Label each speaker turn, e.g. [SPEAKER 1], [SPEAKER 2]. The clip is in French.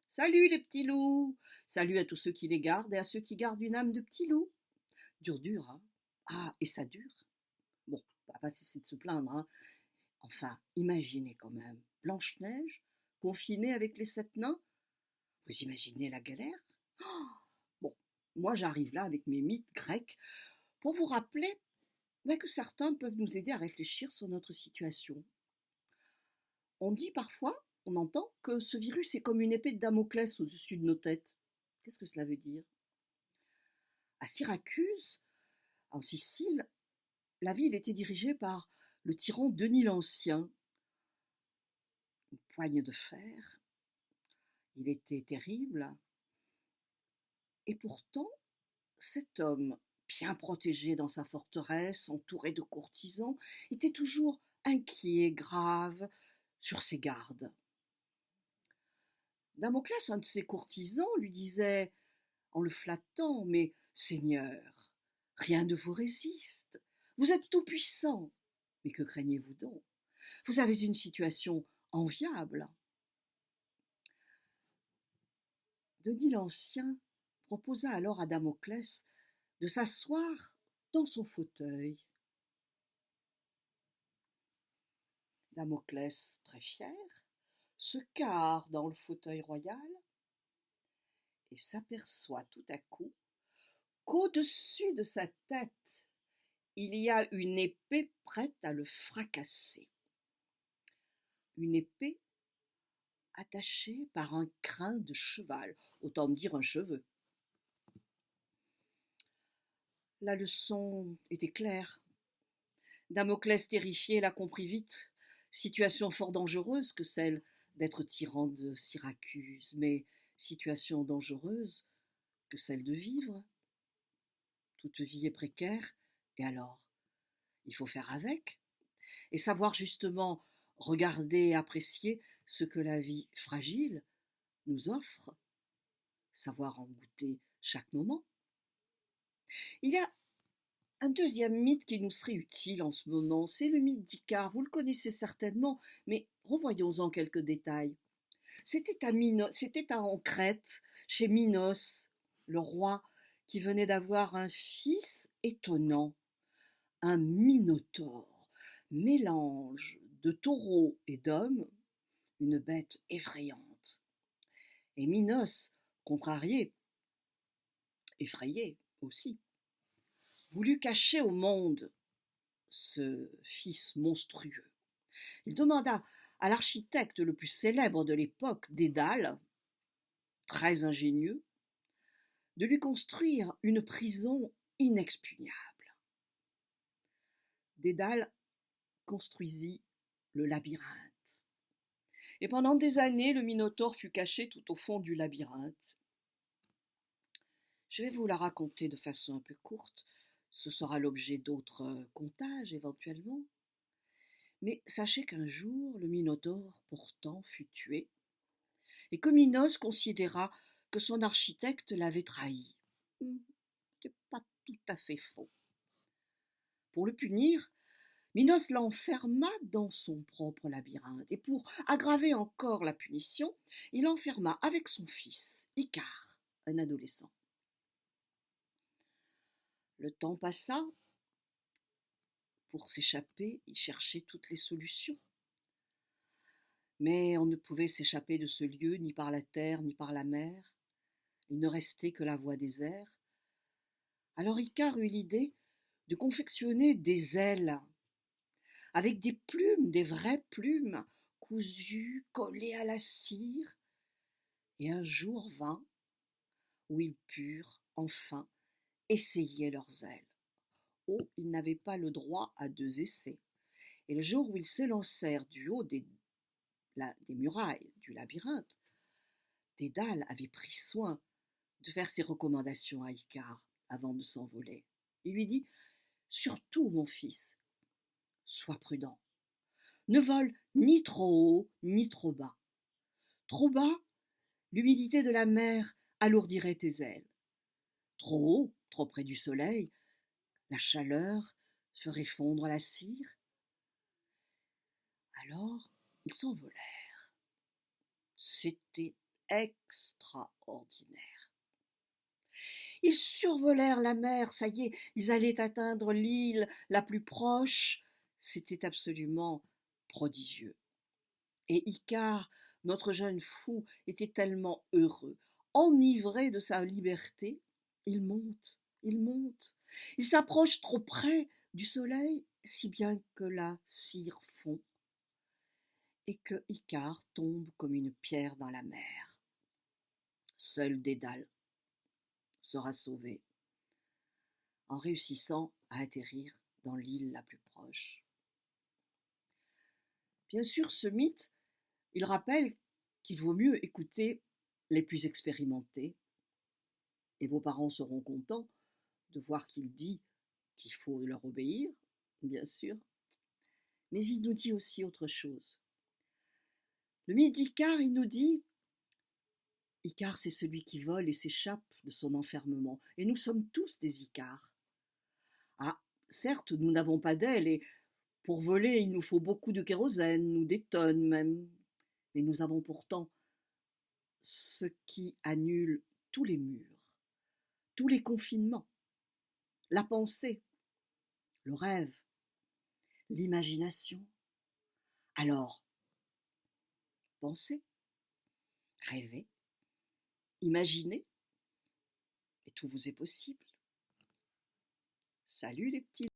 [SPEAKER 1] Salut les petits loups! Salut à tous ceux qui les gardent et à ceux qui gardent une âme de petit loup. Dur, dur, hein? Ah, et ça dure? Bon, on va pas cesser de se plaindre, hein? Enfin, imaginez quand même, Blanche-Neige, confinée avec les 7 nains? Vous imaginez la galère? Oh, bon, moi j'arrive là avec mes mythes grecs pour vous rappeler que certains peuvent nous aider à réfléchir sur notre situation. On dit parfois, on entend, que ce virus est comme une épée de Damoclès au-dessus de nos têtes. Qu'est-ce que cela veut dire? À Syracuse, en Sicile, la ville était dirigée par le tyran Denis l'Ancien. Une poigne de fer, il était terrible. Et pourtant, cet homme, bien protégé dans sa forteresse, entouré de courtisans, était toujours inquiet, grave, sur ses gardes. Damoclès, un de ses courtisans, lui disait, en le flattant, mais Seigneur, rien ne vous résiste. Vous êtes tout puissant. Mais que craignez-vous donc? Vous avez une situation enviable. Denis l'Ancien proposa alors à Damoclès de s'asseoir dans son fauteuil. Damoclès, très fier, se carre dans le fauteuil royal et s'aperçoit tout à coup qu'au-dessus de sa tête, il y a une épée prête à le fracasser. Une épée attachée par un crin de cheval, autant dire un cheveu. La leçon était claire. Damoclès terrifié la comprit vite. Situation fort dangereuse que celle d'être tyran de Syracuse, mais situation dangereuse que celle de vivre. Toute vie est précaire, et alors, il faut faire avec, et savoir justement regarder et apprécier ce que la vie fragile nous offre, savoir en goûter chaque moment. Il y a un deuxième mythe qui nous serait utile en ce moment, c'est le mythe d'Icare. Vous le connaissez certainement, mais revoyons-en quelques détails. C'était en Crète, chez Minos, le roi, qui venait d'avoir un fils étonnant, un minotaure, mélange de taureau et d'homme, une bête effrayante. Et Minos, contrarié, effrayé aussi, voulut cacher au monde ce fils monstrueux. Il demanda à l'architecte le plus célèbre de l'époque, Dédale, très ingénieux, de lui construire une prison inexpugnable. Dédale construisit le labyrinthe. Et pendant des années, le Minotaure fut caché tout au fond du labyrinthe. Je vais vous la raconter de façon un peu courte. Ce sera l'objet d'autres contages éventuellement. Mais sachez qu'un jour, le Minotaure pourtant fut tué, et que Minos considéra que son architecte l'avait trahi. C'est pas tout à fait faux. Pour le punir, Minos l'enferma dans son propre labyrinthe, et pour aggraver encore la punition, il l'enferma avec son fils, Icare, un adolescent. Le temps passa. Pour s'échapper, il cherchait toutes les solutions. Mais on ne pouvait s'échapper de ce lieu ni par la terre ni par la mer. Il ne restait que la voie des airs. Alors Icare eut l'idée de confectionner des ailes, avec des plumes, des vraies plumes, cousues, collées à la cire. Et un jour vint où ils purent, enfin, essayer leurs ailes. Oh, ils n'avaient pas le droit à 2 essais. Et le jour où ils s'élancèrent du haut des murailles du labyrinthe, Dédale avait pris soin de faire ses recommandations à Icare avant de s'envoler. Il lui dit « Surtout, mon fils, sois prudent. Ne vole ni trop haut ni trop bas. Trop bas, l'humidité de la mer alourdirait tes ailes. Trop haut, trop près du soleil, la chaleur ferait fondre la cire. » Alors, ils s'envolèrent. C'était extraordinaire. Ils survolèrent la mer, ça y est, ils allaient atteindre l'île la plus proche. C'était absolument prodigieux. Et Icare, notre jeune fou, était tellement heureux, enivré de sa liberté. Il monte, il monte, il s'approche trop près du soleil, si bien que la cire fond et que Icare tombe comme une pierre dans la mer. Seul Dédale sera sauvé en réussissant à atterrir dans l'île la plus proche. Bien sûr, ce mythe, il rappelle qu'il vaut mieux écouter les plus expérimentés, et vos parents seront contents de voir qu'il dit qu'il faut leur obéir, bien sûr, mais il nous dit aussi autre chose. Le mythe d'Icare, il nous dit Icare, c'est celui qui vole et s'échappe de son enfermement, et nous sommes tous des Icares. Ah, certes, nous n'avons pas d'ailes, et pour voler, il nous faut beaucoup de kérosène, ou des tonnes même, mais nous avons pourtant ce qui annule tous les murs, tous les confinements, la pensée, le rêve, l'imagination. Alors, pensez, rêvez, imaginez, et tout vous est possible. Salut les petits